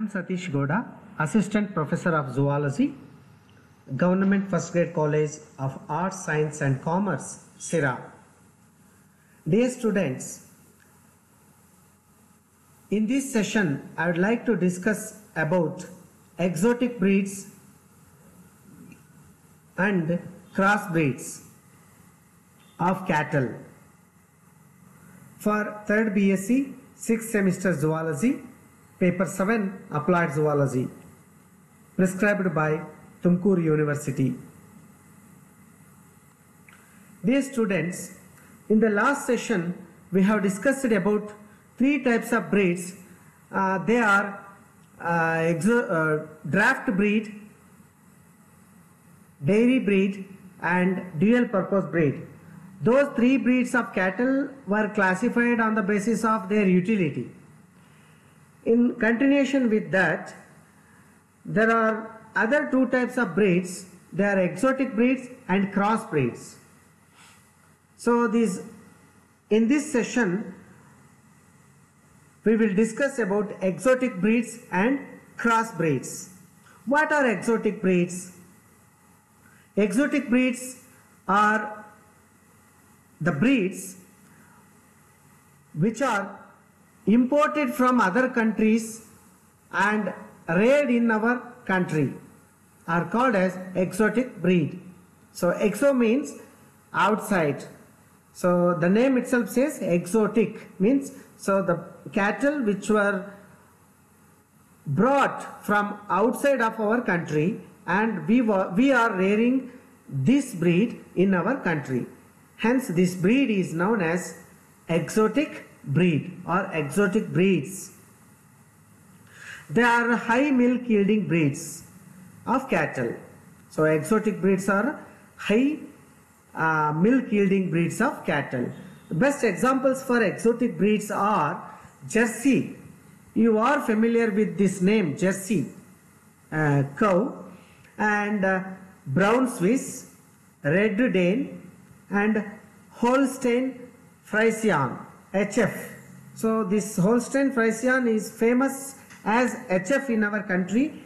Satish Goda, Assistant Professor of Zoology, Government First Grade College of Arts, Science and Commerce, Sira. Dear students, in this session I would like to discuss about exotic breeds and crossbreeds of cattle. For 3rd BSc, 6th semester Zoology, Paper 7 Applied Zoology, prescribed by Tumkur University. Dear students, in the last session we have discussed about 3 types of breeds. They are draft breed, dairy breed and dual purpose breed. Those 3 breeds of cattle were classified on the basis of their utility. In continuation with that, there are other 2 types of breeds. They are exotic breeds and cross breeds. So in this session we will discuss about exotic breeds and cross breeds. What are exotic breeds? Exotic breeds are the breeds which are imported from other countries and reared in our country, are called as exotic breed. So exo means outside. So the name itself says exotic, means so the cattle which were brought from outside of our country and we are rearing this breed in our country. Hence this breed is known as exotic breed or exotic breeds. They are high milk yielding breeds of cattle. So exotic breeds are high milk yielding breeds of cattle. The best examples for exotic breeds are Jersey. You are familiar with this name, Jersey cow, and Brown Swiss, Red Dane and Holstein Friesian, HF. So this Holstein Friesian is famous as HF in our country.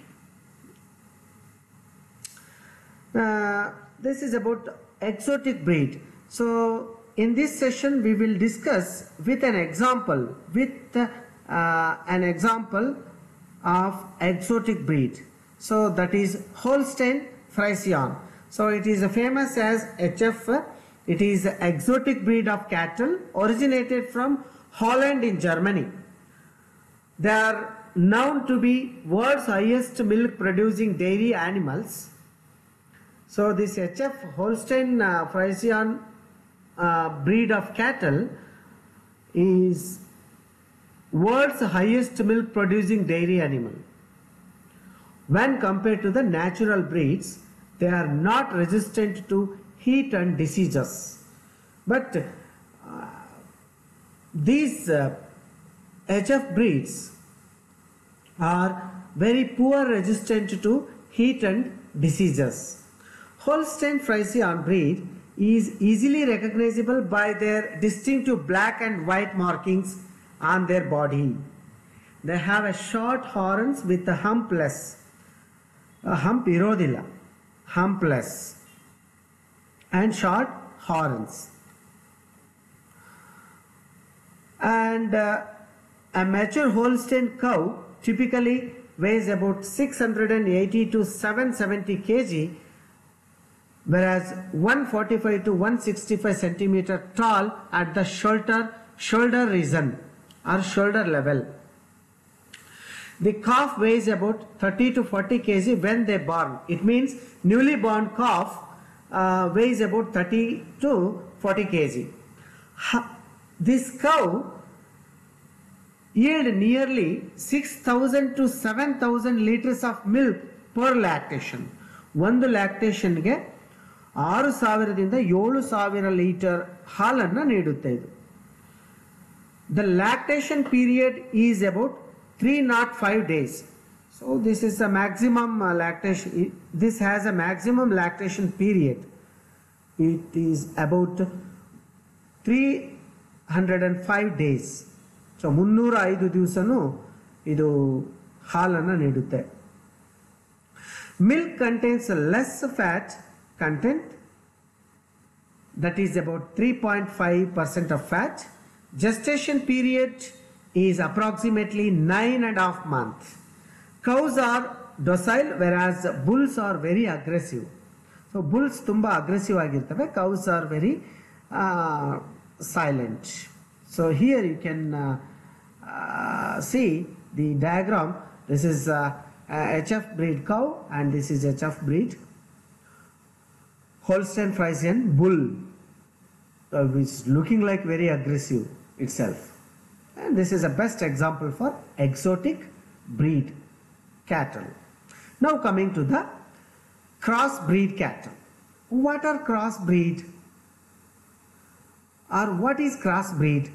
This is about exotic breed. So in this session we will discuss with an example, of exotic breed. So that is Holstein Friesian. So it is famous as HF. It is an exotic breed of cattle originated from Holland in Germany. They are known to be world's highest milk producing dairy animals. So this HF Holstein Friesian breed of cattle is world's highest milk producing dairy animal. When compared to the natural breeds, they are not resistant to heat and diseases. But these HF breeds are very poor resistant to heat and diseases. Holstein Friesian breed is easily recognizable by their distinctive black and white markings on their body. They have a short horns with a humpless, humpless and short horns. And a mature Holstein cow typically weighs about 680 to 770 kg, whereas 145 to 165 centimeter tall at the shoulder region or shoulder level. The calf weighs about 30 to 40 kg when they born. It means newly born calf weighs about 30 to 40 kg. This cow yield nearly 6,000 to 7,000 liters of milk per lactation. ಒಂದು ಲ್ಯಾಕ್ಟೇಷನ್ಗೆ 6,000ದಿಂದ 7,000 litre ಹಾಲನ್ನು ನೀಡುತ್ತೆ ಇದು. The lactation period is about 305 days. So this is a maximum lactation. This has a maximum lactation period. It is about 305 days. So 305 ದಿವಸನೂ ಇದು ಹಾಲನ್ನು ನೀಡುತ್ತೆ. Milk contains less fat content, that is about 3.5% of fat. Gestation period is approximately 9.5 months. Cows are docile whereas bulls are very aggressive. So bulls ತುಂಬಾ aggressive ಆಗಿರ್ತವೆ, cows are very silent. So here you can see the diagram. This is HF breed cow and this is HF breed Holstein Friesian bull, which is looking like very aggressive itself. And this is a best example for exotic breed cattle. Now coming to the crossbreed cattle. What are crossbreed? Or what is crossbreed?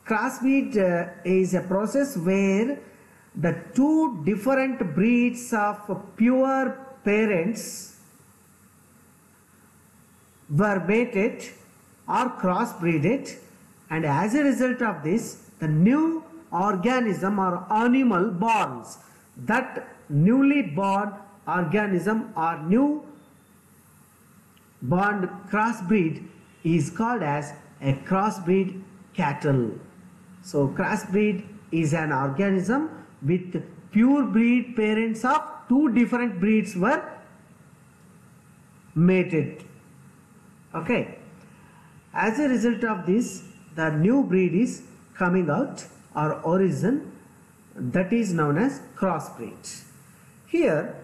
Crossbreed is a process where the two different breeds of pure parents were mated or crossbreeded, and as a result of this, the new organism or animal borns. That newly born organism or new born crossbreed is called as a crossbreed cattle. So crossbreed is an organism with pure breed parents of two different breeds were mated. Okay. As a result of this, the new breed is coming out or origin, that is known as crossbreed. Here,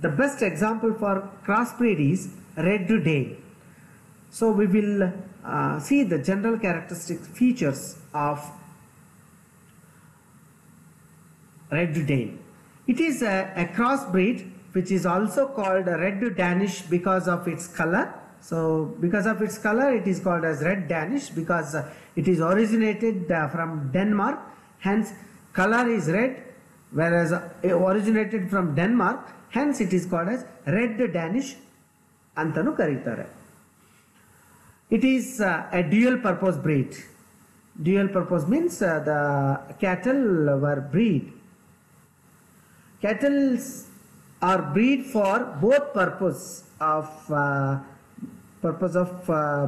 the best example for crossbreed is Red Dane. So we will see the general characteristic features of Red Dane. It is a crossbreed which is also called Red Danish because of its color. So because of its color it is called as Red Danish because it is originated from Denmark, hence color is red, whereas originated from Denmark, hence it is called as Red Danish antanu karitare. It is a dual purpose breed. Dual purpose means the cattle were breed. Cattle are breed for both purpose of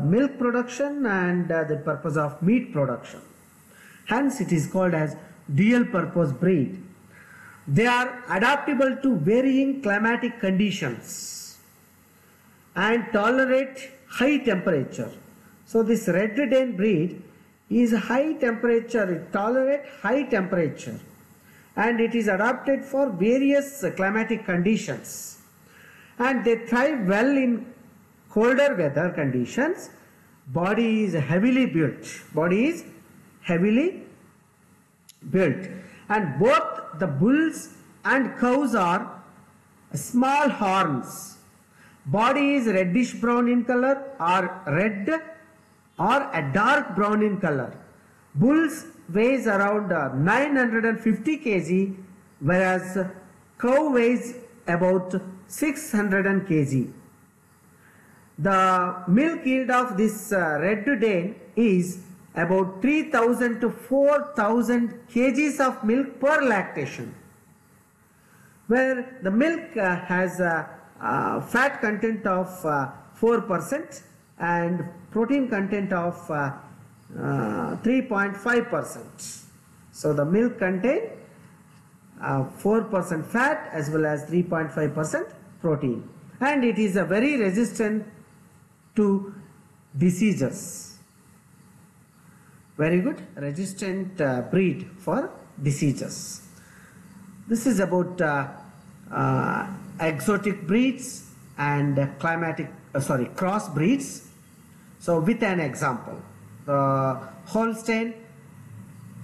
milk production and the purpose of meat production. Hence it is called as dual purpose breed. They are adaptable to varying climatic conditions and tolerate high temperature. So this Red Dane breed is high temperature, it tolerates high temperature, and it is adapted for various climatic conditions, and they thrive well in colder weather conditions. Body is heavily built. And both the bulls and cows are small horns. Body is reddish brown in color or red or a dark brown in color. Bulls weighs around 950 kg, whereas cow weighs about 600 kg. The milk yield of this Red Dane is about 3000 to 4000 kgs of milk per lactation, where the milk has a fat content of 4% and protein content of 3.5%. So the milk contains 4% fat as well as 3.5% protein, and it is a very resistant to diseases. Very good, resistant breed for diseases. This is about exotic breeds and cross breeds. So with an example, the Holstein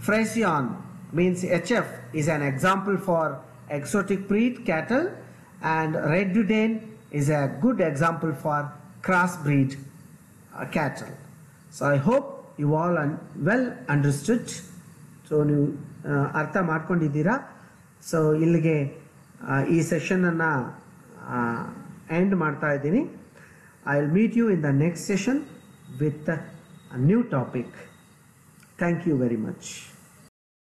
Friesian means HF is an example for exotic breed cattle, and Red Dane is a good example for crossbreed cattle. So I hope you all well understood. So ನೀವು ಅರ್ಥ ಮಾಡ್ಕೊಂಡಿದ್ದೀರಾ. So ಇಲ್ಲಿಗೆ ಈ ಸೆಷನನ್ನು end ಮಾಡ್ತಾ ಇದ್ದೀನಿ. I will meet you in the next session with a new topic. Thank you very much.